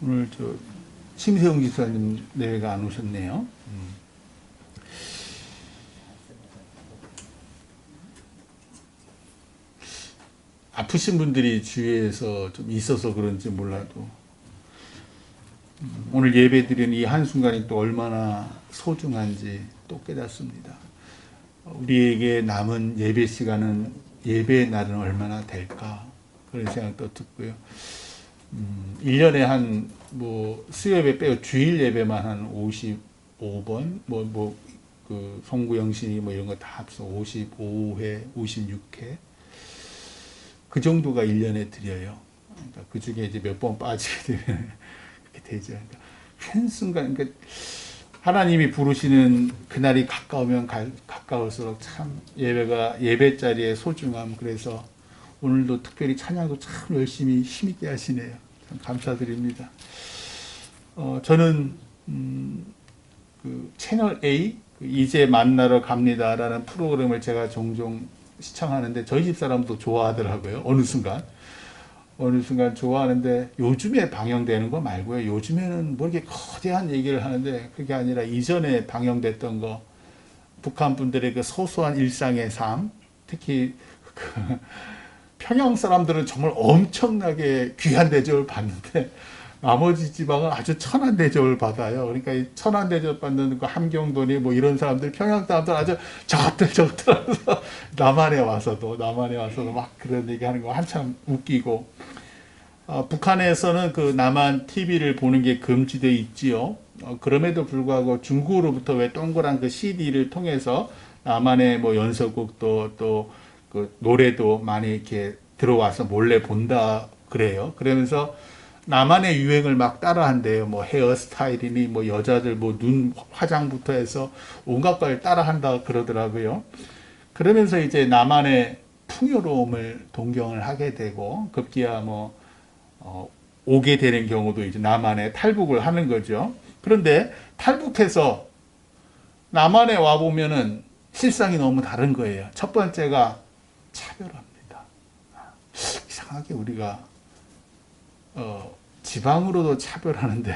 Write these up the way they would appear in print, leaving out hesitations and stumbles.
오늘 심세웅 기사님 내외가 안 오셨네요. 아프신 분들이 주위에서 좀 있어서 그런지 몰라도 오늘 예배 드리는 이 한순간이 또 얼마나 소중한지 또 깨닫습니다. 우리에게 남은 예배 시간은, 예배의 날은 얼마나 될까, 그런 생각도 듣고요. 1년에 수요예배 빼고 주일 예배만 한 55번, 그 송구 영신이 이런 거 다 합쳐 55회, 56회. 그 정도가 1년에 드려요. 그러니까 그 중에 이제 몇 번 빠지게 되면 그렇게 되죠. 그러니까 한순간, 그러니까 하나님이 부르시는 그날이 가까우면 가까울수록 참 예배 자리의 소중함, 그래서 오늘도 특별히 찬양도 참 열심히 힘있게 하시네요. 참 감사드립니다. 저는 그 채널 A, 이제 만나러 갑니다라는 프로그램을 제가 종종 시청하는데 저희 집 사람도 좋아하더라고요. 어느 순간 좋아하는데, 요즘에 방영되는 거 말고요. 요즘에는 뭐 이렇게 거대한 얘기를 하는데 그게 아니라 이전에 방영됐던 거, 북한 분들의 그 소소한 일상의 삶, 특히 평양 사람들은 정말 엄청나게 귀한 대접을 받는데 나머지 지방은 아주 천한 대접을 받아요. 그러니까 이 천한 대접 받는 그 함경도니 이런 사람들, 평양 사람들 아주 저것들 하면서 남한에 와서도 막 그런 얘기하는 거 한참 웃기고, 북한에서는 그 남한 TV를 보는 게 금지되어 있지요. 그럼에도 불구하고 중국으로부터 왜 동그란 그 CD를 통해서 남한의 연서곡도 또 그 노래도 많이 이렇게 들어와서 몰래 본다 그래요. 그러면서 남한의 유행을 막 따라한대요. 헤어스타일이니 여자들 눈 화장부터 해서 온갖 걸 따라한다 그러더라고요. 그러면서 이제 남한의 풍요로움을 동경을 하게 되고, 급기야 오게 되는 경우도 이제 남한에 탈북을 하는 거죠. 그런데 탈북해서 남한에 와 보면은 실상이 너무 다른 거예요. 첫 번째가 차별합니다. 이상하게 우리가 지방으로도 차별하는데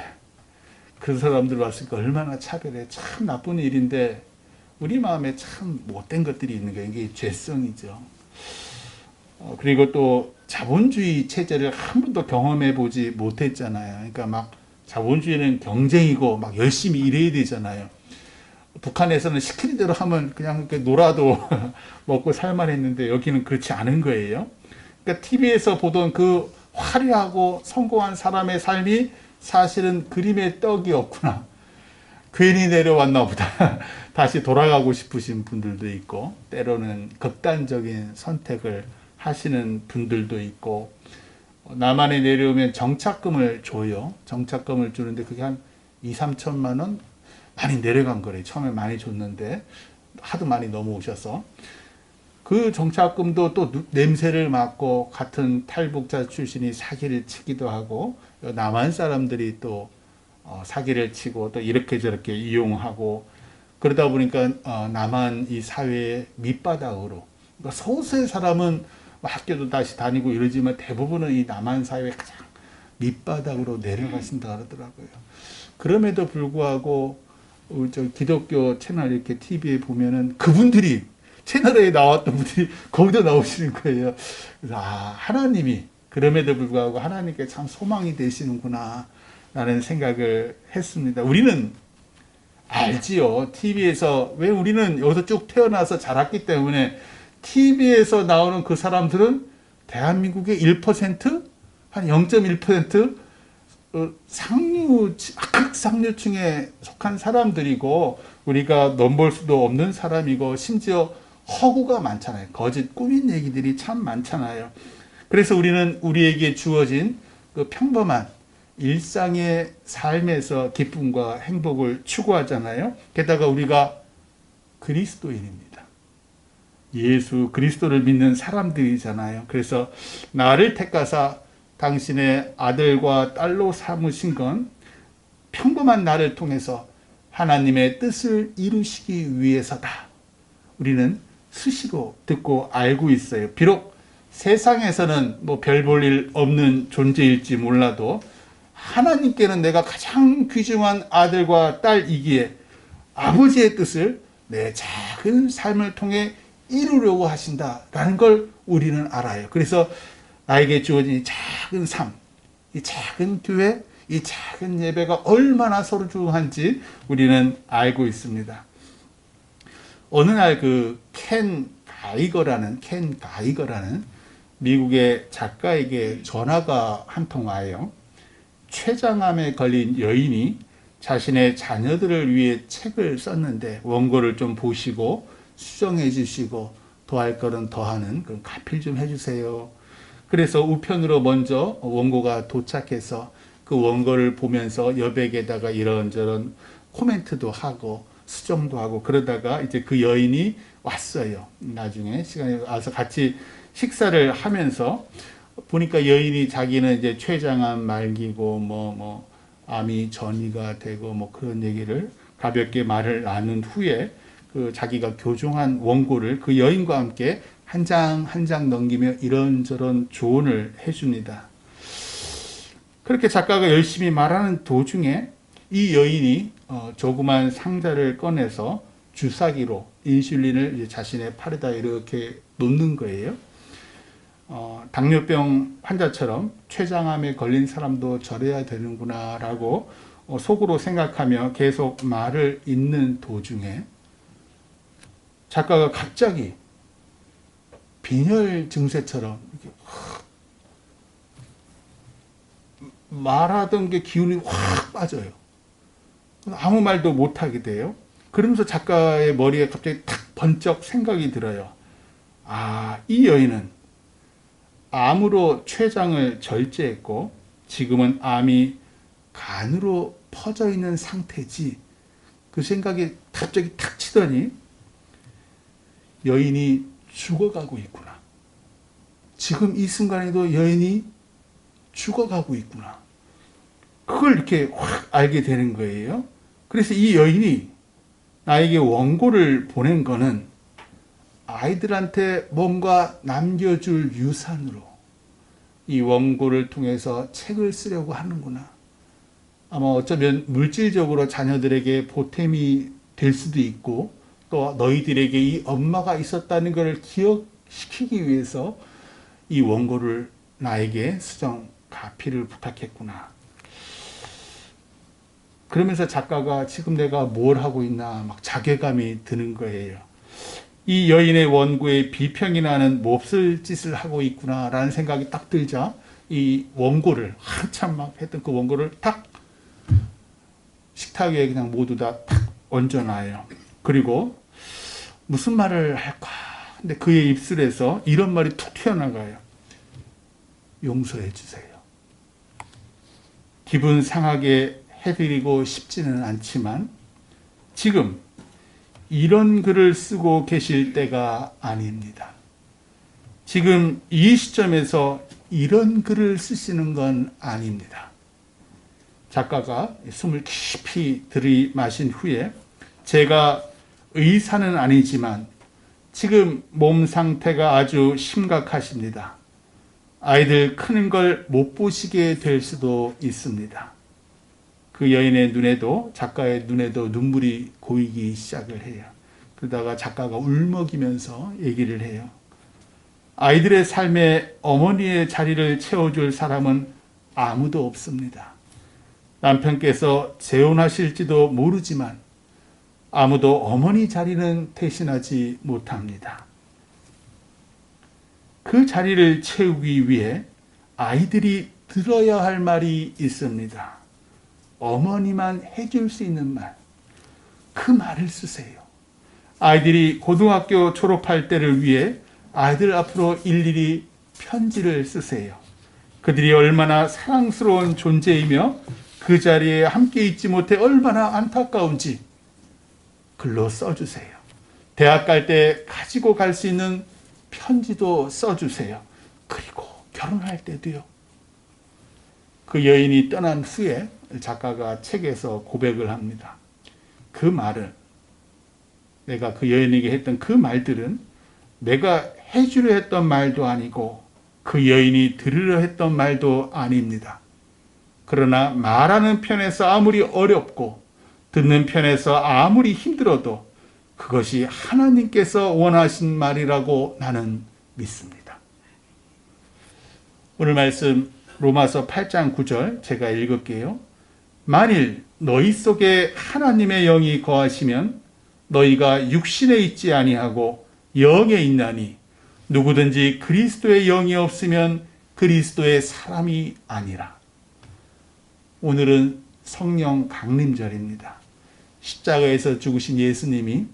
그 사람들 왔으니까 얼마나 차별해. 참 나쁜 일인데 우리 마음에 참 못된 것들이 있는 거예요. 이게 죄성이죠. 그리고 또 자본주의 체제를 한 번도 경험해 보지 못했잖아요. 그러니까 막 자본주의는 경쟁이고 막 열심히 일해야 되잖아요. 북한에서는 시키는 대로 하면 그냥 이렇게 놀아도 먹고 살만 했는데 여기는 그렇지 않은 거예요. 그러니까 TV에서 보던 그 화려하고 성공한 사람의 삶이 사실은 그림의 떡이었구나. 괜히 내려왔나 보다. 다시 돌아가고 싶으신 분들도 있고, 때로는 극단적인 선택을 하시는 분들도 있고, 남한에 내려오면 정착금을 줘요. 정착금을 주는데 그게 한 2, 3천만 원? 많이 내려간 거래요. 처음에 많이 줬는데 하도 많이 넘어오셔서. 그 정착금도 또 냄새를 맡고 같은 탈북자 출신이 사기를 치기도 하고, 남한 사람들이 또 사기를 치고 또 이렇게 저렇게 이용하고, 그러다 보니까 남한 이 사회의 밑바닥으로, 그러니까 소수의 사람은 학교도 다시 다니고 이러지만 대부분은 이 남한 사회의 가장 밑바닥으로 내려가신다 그러더라고요. 그럼에도 불구하고 저 기독교 채널 이렇게 TV에 보면은 그분들이, 채널에 나왔던 분들이 거기도 나오시는 거예요. 그래서 하나님이, 그럼에도 불구하고 하나님께 참 소망이 되시는구나 라는 생각을 했습니다. 우리는 알지요. TV에서, 왜 우리는 여기서 쭉 태어나서 자랐기 때문에 TV에서 나오는 그 사람들은 대한민국의 1%? 한 0.1%? 극상류층에 속한 사람들이고, 우리가 넘볼 수도 없는 사람이고, 심지어 허구가 많잖아요. 거짓 꾸민 얘기들이 참 많잖아요. 그래서 우리는 우리에게 주어진 그 평범한 일상의 삶에서 기쁨과 행복을 추구하잖아요. 게다가 우리가 그리스도인입니다. 예수 그리스도를 믿는 사람들이잖아요. 그래서 나를 택하사 당신의 아들과 딸로 삼으신 건 평범한 나를 통해서 하나님의 뜻을 이루시기 위해서다. 우리는 수시로 듣고 알고 있어요. 비록 세상에서는 별 볼 일 없는 존재일지 몰라도 하나님께는 내가 가장 귀중한 아들과 딸이기에 아버지의 뜻을 내 작은 삶을 통해 이루려고 하신다라는 걸 우리는 알아요. 그래서 나에게 주어진 이 작은 삶, 이 작은 교회, 이 작은 예배가 얼마나 소중한지 우리는 알고 있습니다. 어느 날 켄 가이거라는 미국의 작가에게 전화가 한 통 와요. 췌장암에 걸린 여인이 자신의 자녀들을 위해 책을 썼는데 원고를 좀 보시고 수정해 주시고 더할 거는 더하는 그런 가필 좀 해주세요. 그래서 우편으로 먼저 원고가 도착해서 그 원고를 보면서 여백에다가 이런저런 코멘트도 하고 수정도 하고 그러다가 이제 그 여인이 왔어요. 나중에 시간이 와서 같이 식사를 하면서 보니까 여인이 자기는 이제 췌장암 말기고 암이 전이가 되고 그런 얘기를 가볍게 말을 나눈 후에 그 자기가 교종한 원고를 그 여인과 함께 한 장 한 장 넘기며 이런저런 조언을 해줍니다. 그렇게 작가가 열심히 말하는 도중에 이 여인이 조그만 상자를 꺼내서 주사기로 인슐린을 이제 자신의 팔에다 이렇게 놓는 거예요. 당뇨병 환자처럼 췌장암에 걸린 사람도 저래야 되는구나 라고 속으로 생각하며 계속 말을 잇는 도중에 작가가 갑자기 빈혈 증세처럼 이렇게 말하던 게 기운이 확 빠져요. 아무 말도 못하게 돼요. 그러면서 작가의 머리에 갑자기 탁 번쩍 생각이 들어요. 이 여인은 암으로 췌장을 절제했고 지금은 암이 간으로 퍼져 있는 상태지. 그 생각이 갑자기 탁 치더니 여인이 죽어가고 있구나. 지금 이 순간에도 여인이 죽어가고 있구나. 그걸 이렇게 확 알게 되는 거예요. 그래서 이 여인이 나에게 원고를 보낸 거는 아이들한테 뭔가 남겨줄 유산으로 이 원고를 통해서 책을 쓰려고 하는구나. 아마 어쩌면 물질적으로 자녀들에게 보탬이 될 수도 있고 또 너희들에게 이 엄마가 있었다는 것을 기억시키기 위해서 이 원고를 나에게 수정 가필을 부탁했구나. 그러면서 작가가 지금 내가 뭘 하고 있나 막 자괴감이 드는 거예요. 이 여인의 원고에 비평이 나는 몹쓸 짓을 하고 있구나라는 생각이 딱 들자 이 원고를 한참 막 했던 그 원고를 탁 식탁 위에 그냥 모두 다 탁 얹어놔요. 그리고 무슨 말을 할까? 근데 그의 입술에서 이런 말이 툭 튀어나가요. 용서해 주세요. 기분 상하게 해드리고 싶지는 않지만 지금 이런 글을 쓰고 계실 때가 아닙니다. 지금 이 시점에서 이런 글을 쓰시는 건 아닙니다. 작가가 숨을 깊이 들이마신 후에 제가 의사는 아니지만 지금 몸 상태가 아주 심각하십니다. 아이들 크는 걸 못 보시게 될 수도 있습니다. 그 여인의 눈에도 작가의 눈에도 눈물이 고이기 시작을 해요. 그러다가 작가가 울먹이면서 얘기를 해요. 아이들의 삶에 어머니의 자리를 채워줄 사람은 아무도 없습니다. 남편께서 재혼하실지도 모르지만 아무도 어머니 자리는 대신하지 못합니다. 그 자리를 채우기 위해 아이들이 들어야 할 말이 있습니다. 어머니만 해줄 수 있는 말, 그 말을 쓰세요. 아이들이 고등학교 졸업할 때를 위해 아이들 앞으로 일일이 편지를 쓰세요. 그들이 얼마나 사랑스러운 존재이며 그 자리에 함께 있지 못해 얼마나 안타까운지 글로 써주세요. 대학 갈 때 가지고 갈 수 있는 편지도 써주세요. 그리고 결혼할 때도요. 그 여인이 떠난 후에 작가가 책에서 고백을 합니다. 그 말은 내가 그 여인에게 했던 그 말들은 내가 해주려 했던 말도 아니고 그 여인이 들으려 했던 말도 아닙니다. 그러나 말하는 편에서 아무리 어렵고 듣는 편에서 아무리 힘들어도 그것이 하나님께서 원하신 말이라고 나는 믿습니다. 오늘 말씀 로마서 8장 9절 제가 읽을게요. 만일 너희 속에 하나님의 영이 거하시면 너희가 육신에 있지 아니하고 영에 있나니 누구든지 그리스도의 영이 없으면 그리스도의 사람이 아니라. 오늘은 성령 강림절입니다. 십자가에서 죽으신 예수님이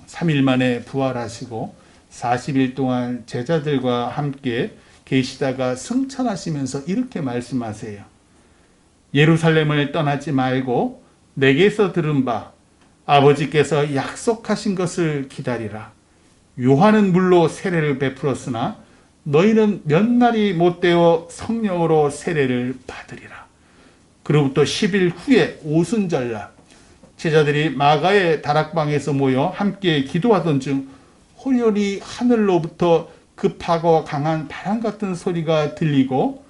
3일 만에 부활하시고 40일 동안 제자들과 함께 계시다가 승천하시면서 이렇게 말씀하세요. 예루살렘을 떠나지 말고 내게서 들은 바 아버지께서 약속하신 것을 기다리라. 요한은 물로 세례를 베풀었으나 너희는 몇 날이 못되어 성령으로 세례를 받으리라. 그로부터 10일 후에 오순절날 제자들이 마가의 다락방에서 모여 함께 기도하던 중 호련히 하늘로부터 급하고 강한 바람 같은 소리가 들리고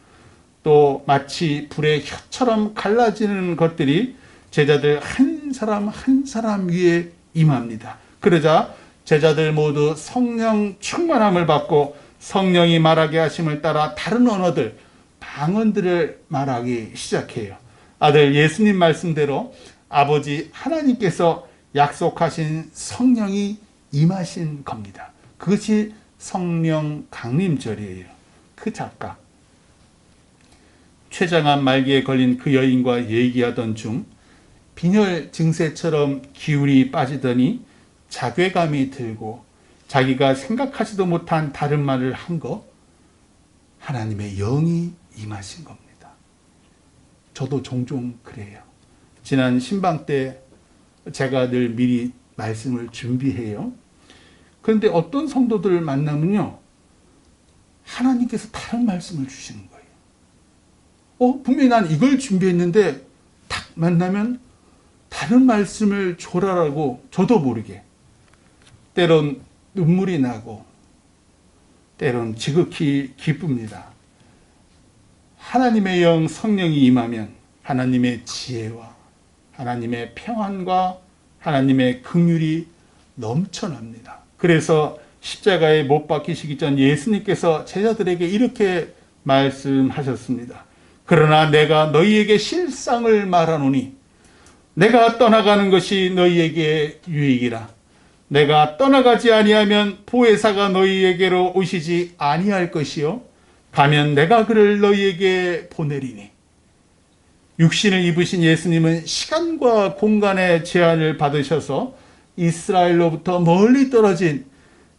또 마치 불의 혀처럼 갈라지는 것들이 제자들 한 사람 한 사람 위에 임합니다. 그러자 제자들 모두 성령 충만함을 받고 성령이 말하게 하심을 따라 다른 언어들, 방언들을 말하기 시작해요. 아들 예수님 말씀대로 아버지 하나님께서 약속하신 성령이 임하신 겁니다. 그것이 성령 강림절이에요. 그 작가 췌장암 말기에 걸린 그 여인과 얘기하던 중 빈혈 증세처럼 기운이 빠지더니 자괴감이 들고 자기가 생각하지도 못한 다른 말을 한 거, 하나님의 영이 임하신 겁니다. 저도 종종 그래요. 지난 신방 때 제가 늘 미리 말씀을 준비해요. 그런데 어떤 성도들을 만나면요, 하나님께서 다른 말씀을 주시는 거예요. 분명히 난 이걸 준비했는데 딱 만나면 다른 말씀을 줘라라고 저도 모르게 때론 눈물이 나고 때론 지극히 기쁩니다. 하나님의 영 성령이 임하면 하나님의 지혜와 하나님의 평안과 하나님의 긍휼이 넘쳐납니다. 그래서 십자가에 못 박히시기 전 예수님께서 제자들에게 이렇게 말씀하셨습니다. 그러나 내가 너희에게 실상을 말하노니 내가 떠나가는 것이 너희에게 유익이라. 내가 떠나가지 아니하면 보혜사가 너희에게로 오시지 아니할 것이요 가면 내가 그를 너희에게 보내리니. 육신을 입으신 예수님은 시간과 공간의 제한을 받으셔서 이스라엘로부터 멀리 떨어진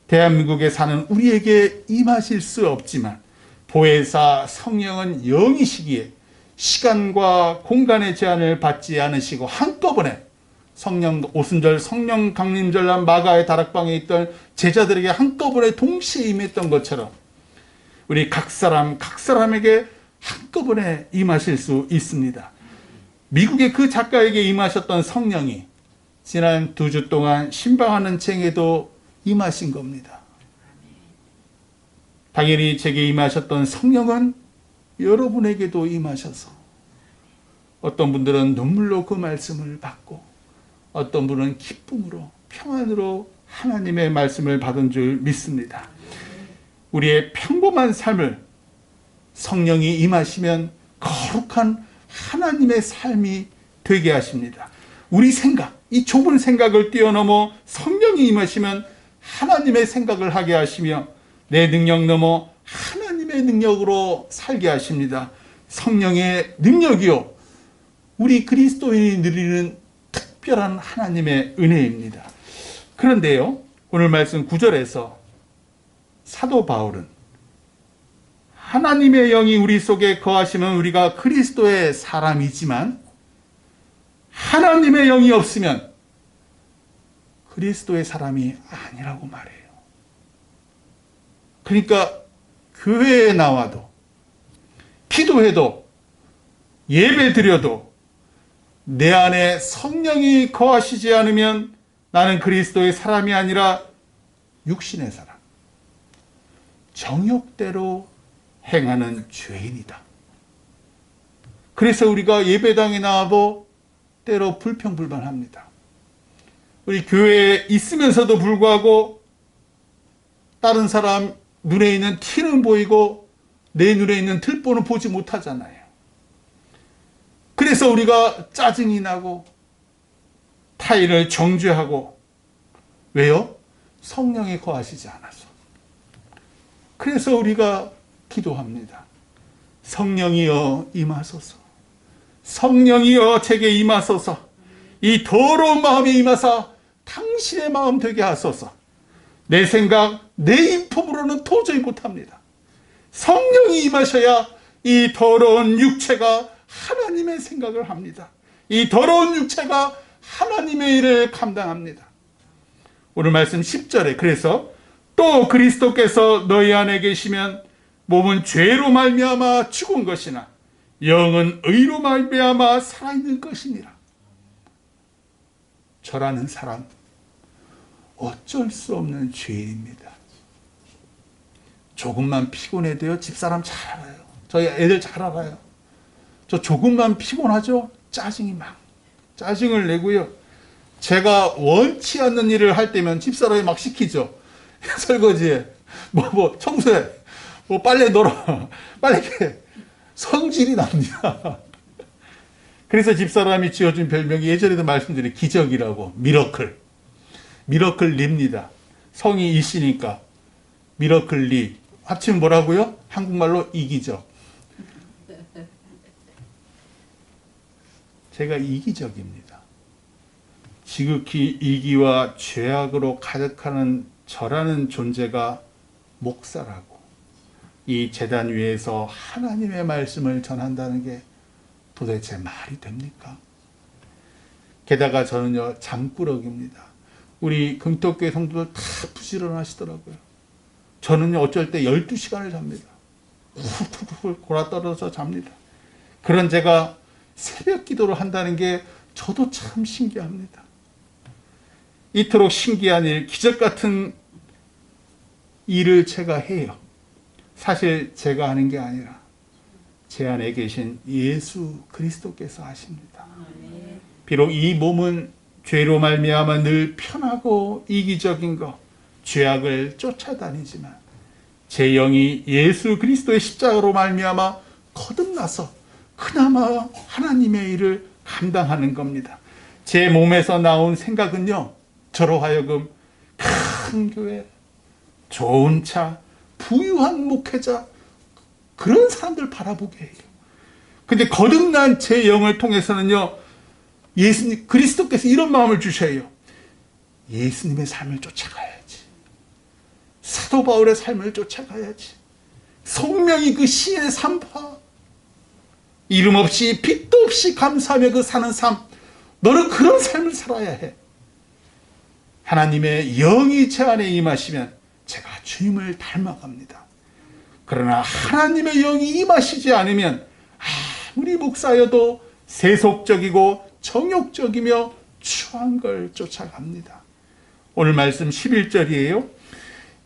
대한민국에 사는 우리에게 임하실 수 없지만 보혜사 성령은 영이시기에 시간과 공간의 제한을 받지 않으시고 한꺼번에 성령 오순절 성령 강림절날 마가의 다락방에 있던 제자들에게 한꺼번에 동시에 임했던 것처럼 우리 각 사람에게 한꺼번에 임하실 수 있습니다. 미국의 그 작가에게 임하셨던 성령이 지난 2주 동안 신방하는 쟁에도 임하신 겁니다. 당연히 제게 임하셨던 성령은 여러분에게도 임하셔서 어떤 분들은 눈물로 그 말씀을 받고 어떤 분은 기쁨으로 평안으로 하나님의 말씀을 받은 줄 믿습니다. 우리의 평범한 삶을 성령이 임하시면 거룩한 하나님의 삶이 되게 하십니다. 우리 생각, 이 좁은 생각을 뛰어넘어 성령이 임하시면 하나님의 생각을 하게 하시며 내 능력 넘어 하나님의 능력으로 살게 하십니다. 성령의 능력이요, 우리 그리스도인이 누리는 특별한 하나님의 은혜입니다. 그런데요, 오늘 말씀 9절에서 사도 바울은 하나님의 영이 우리 속에 거하시면 우리가 그리스도의 사람이지만 하나님의 영이 없으면 그리스도의 사람이 아니라고 말해요. 그러니까 교회에 나와도 기도해도 예배 드려도 내 안에 성령이 거하시지 않으면 나는 그리스도의 사람이 아니라 육신의 사람, 정욕대로 행하는 죄인이다. 그래서 우리가 예배당에 나와도 때로 불평불만합니다. 우리 교회에 있으면서도 불구하고 다른 사람 눈에 있는 티는 보이고 내 눈에 있는 들보는 보지 못하잖아요. 그래서 우리가 짜증이 나고 타인을 정죄하고, 왜요? 성령이 거하시지 않아서. 그래서 우리가 기도합니다. 성령이여 임하소서. 성령이여 제게 임하소서. 이 더러운 마음에 임하사 당신의 마음 되게 하소서. 내 생각, 내 인품으로는 도저히 못합니다. 성령이 임하셔야 이 더러운 육체가 하나님의 생각을 합니다. 이 더러운 육체가 하나님의 일을 감당합니다. 오늘 말씀 10절에 그래서 또 그리스도께서 너희 안에 계시면 몸은 죄로 말미암아 죽은 것이나 영은 의로 말미암아 살아있는 것이니라. 저라는 사람 어쩔 수 없는 죄인입니다. 조금만 피곤해도요, 집사람 잘 알아요. 저희 애들 잘 알아요. 저 조금만 피곤하죠? 짜증을 내고요. 제가 원치 않는 일을 할 때면 집사람이 막 시키죠. 설거지해, 청소해, 빨래 널어, 빨리 해. 성질이 납니다. 그래서 집사람이 지어준 별명이 예전에도 말씀드린 기적이라고, 미러클 리입니다. 성이 이씨니까 미러클 리. 합치면 뭐라고요? 한국말로 이기적. 제가 이기적입니다. 지극히 이기와 죄악으로 가득하는 저라는 존재가 목사라고 이 제단 위에서 하나님의 말씀을 전한다는 게 도대체 말이 됩니까? 게다가 저는요, 잠꾸러기입니다. 우리 금떡교회 성도들 다 부지런하시더라고요. 저는요, 어쩔 때 12시간을 잡니다. 훌훌훌 골아떨어서 잡니다. 그런 제가 새벽 기도를 한다는 게 저도 참 신기합니다. 이토록 신기한 일, 기적 같은 일을 제가 해요. 사실 제가 하는 게 아니라 제 안에 계신 예수 그리스도께서 하십니다. 비록 이 몸은 죄로 말미암아 늘 편하고 이기적인 것, 죄악을 쫓아다니지만 제 영이 예수 그리스도의 십자가로 말미암아 거듭나서 그나마 하나님의 일을 감당하는 겁니다. 제 몸에서 나온 생각은요, 저로 하여금 큰 교회, 좋은 차, 부유한 목회자, 그런 사람들 바라보게 해요. 근데 거듭난 제 영을 통해서는요, 예수님, 그리스도께서 이런 마음을 주셔요. 예수님의 삶을 쫓아가야지. 사도 바울의 삶을 쫓아가야지. 성령이 그 시의 삶파, 이름 없이 빛도 없이 감사하며 그 사는 삶, 너는 그런 삶을 살아야 해. 하나님의 영이 제 안에 임하시면 제가 주님을 닮아갑니다. 그러나 하나님의 영이 임하시지 않으면 아무리 목사여도 세속적이고 정욕적이며 추한 걸 쫓아갑니다. 오늘 말씀 11절이에요.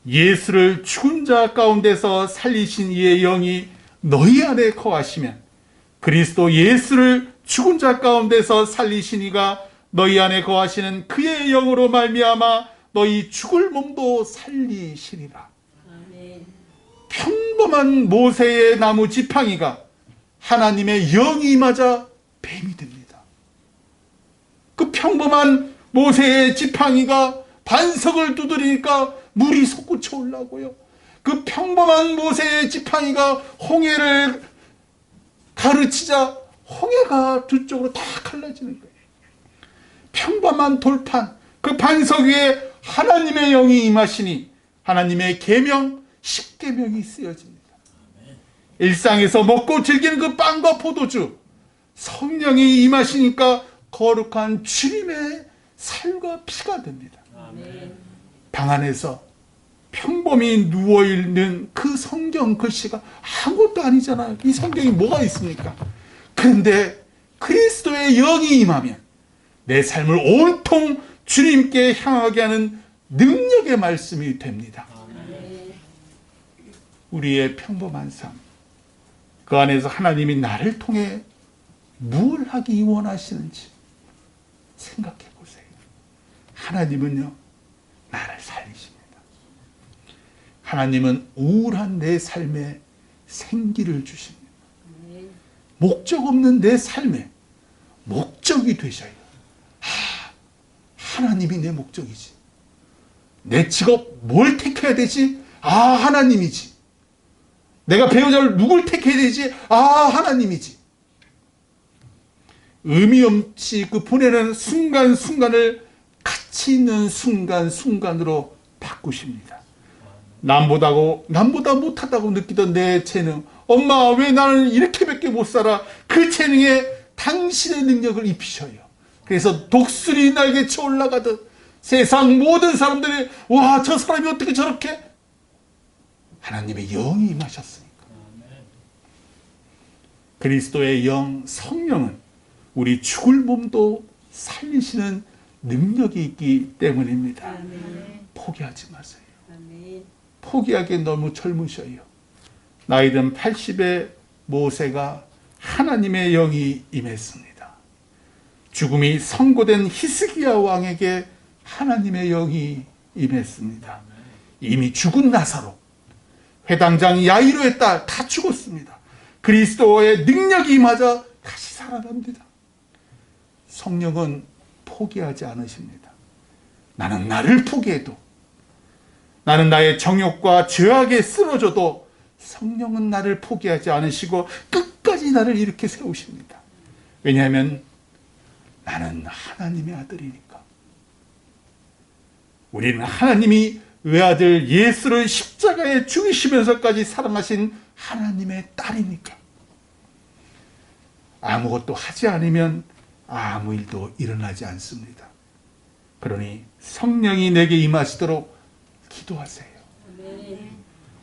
예수를 죽은 자 가운데서 살리신 이의 영이 너희 안에 거하시면 그리스도 예수를 죽은 자 가운데서 살리신 이가 너희 안에 거하시는 그의 영으로 말미암아 너희 죽을 몸도 살리시리라. 아멘. 평범한 모세의 나무 지팡이가 하나님의 영이 임하자 뱀이 됩니다. 그 평범한 모세의 지팡이가 반석을 두드리니까 물이 솟구쳐 올라오고요. 그 평범한 모세의 지팡이가 홍해를 가르치자 홍해가 두 쪽으로 다 갈라지는 거예요. 평범한 돌판, 그 반석 위에 하나님의 영이 임하시니 하나님의 계명, 십계명이 쓰여집니다. 일상에서 먹고 즐기는 그 빵과 포도주, 성령이 임하시니까 거룩한 주님의 살과 피가 됩니다. 방 안에서 평범히 누워있는 그 성경 글씨가 아무것도 아니잖아요. 이 성경이 뭐가 있습니까? 그런데 그리스도의 영이 임하면 내 삶을 온통 주님께 향하게 하는 능력의 말씀이 됩니다. 우리의 평범한 삶, 그 안에서 하나님이 나를 통해 뭘 하기 원하시는지 생각해 보세요. 하나님은요, 나를 살리십니다. 하나님은 우울한 내 삶에 생기를 주십니다. 목적 없는 내 삶에 목적이 되셔요. 하나님이 내 목적이지. 내 직업 뭘 택해야 되지? 하나님이지. 내가 배우자를 누굴 택해야 되지? 하나님이지. 의미 없이 그 보내는 순간순간을 가치 있는 순간순간으로 바꾸십니다. 남보다 못하다고 느끼던 내 재능, 엄마 왜 나는 이렇게밖에 못 살아? 그 재능에 당신의 능력을 입히셔요. 그래서 독수리 날개쳐 올라가듯 세상 모든 사람들이 와, 저 사람이 어떻게 저렇게? 하나님의 영이 임하셨으니까. 그리스도의 영, 성령은 우리 죽을 몸도 살리시는 능력이 있기 때문입니다. 포기하지 마세요. 포기하기 너무 젊으셔요. 나이든 80의 모세가 하나님의 영이 임했습니다. 죽음이 선고된 히스기야 왕에게 하나님의 영이 임했습니다. 이미 죽은 나사로, 회당장 야이로의 딸 다 죽었습니다. 그리스도의 능력이 임하자 다시 살아납니다. 성령은 포기하지 않으십니다. 나는 나를 포기해도, 나는 나의 정욕과 죄악에 쓰러져도 성령은 나를 포기하지 않으시고 끝까지 나를 이렇게 세우십니다. 왜냐하면 나는 하나님의 아들이니까. 우리는 하나님이 외아들 예수를 십자가에 죽이시면서까지 사랑하신 하나님의 딸이니까. 아무것도 하지 않으면 아무 일도 일어나지 않습니다. 그러니 성령이 내게 임하시도록 기도하세요.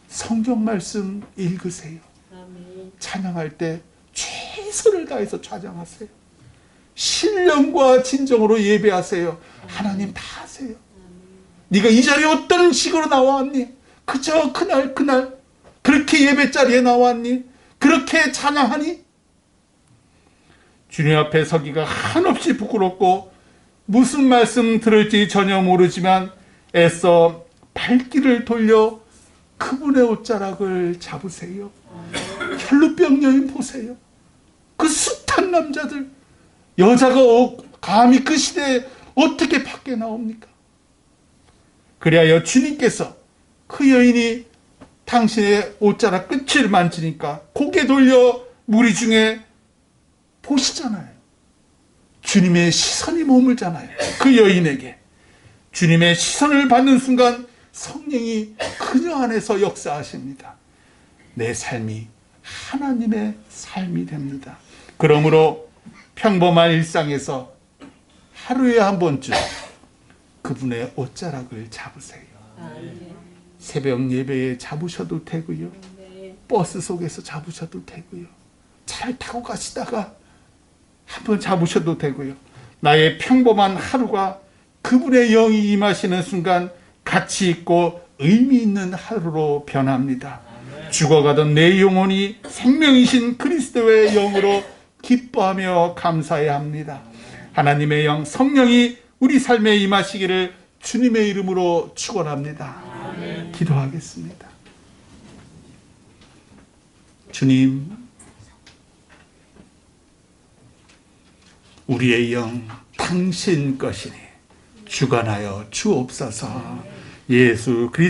성경 말씀 읽으세요. 찬양할 때 최선을 다해서 찬양하세요. 신령과 진정으로 예배하세요. 하나님 다 하세요. 네가 이 자리에 어떤 식으로 나왔니? 그저 그날 그렇게 예배 자리에 나왔니? 그렇게 찬양하니? 주님 앞에 서기가 한없이 부끄럽고 무슨 말씀 들을지 전혀 모르지만 애써 발길을 돌려 그분의 옷자락을 잡으세요. 혈루병 여인 보세요. 그 숱한 남자들, 여자가 감히 그 시대에 어떻게 밖에 나옵니까? 그리하여 주님께서 그 여인이 당신의 옷자락 끝을 만지니까 고개 돌려 무리 중에 보시잖아요. 주님의 시선이 머물잖아요. 그 여인에게. 주님의 시선을 받는 순간 성령이 그녀 안에서 역사하십니다. 내 삶이 하나님의 삶이 됩니다. 그러므로 평범한 일상에서 하루에 한 번쯤 그분의 옷자락을 잡으세요. 새벽 예배에 잡으셔도 되고요. 버스 속에서 잡으셔도 되고요. 잘 타고 가시다가 한번 잡으셔도 되고요. 나의 평범한 하루가 그분의 영이 임하시는 순간 가치 있고 의미 있는 하루로 변합니다. 죽어가던 내 영혼이 생명이신 그리스도의 영으로 기뻐하며 감사해야 합니다. 하나님의 영 성령이 우리 삶에 임하시기를 주님의 이름으로 축원합니다. 기도하겠습니다. 주님, 우리의 영 당신 것이니 주관하여 주옵소서. 예수 그리스도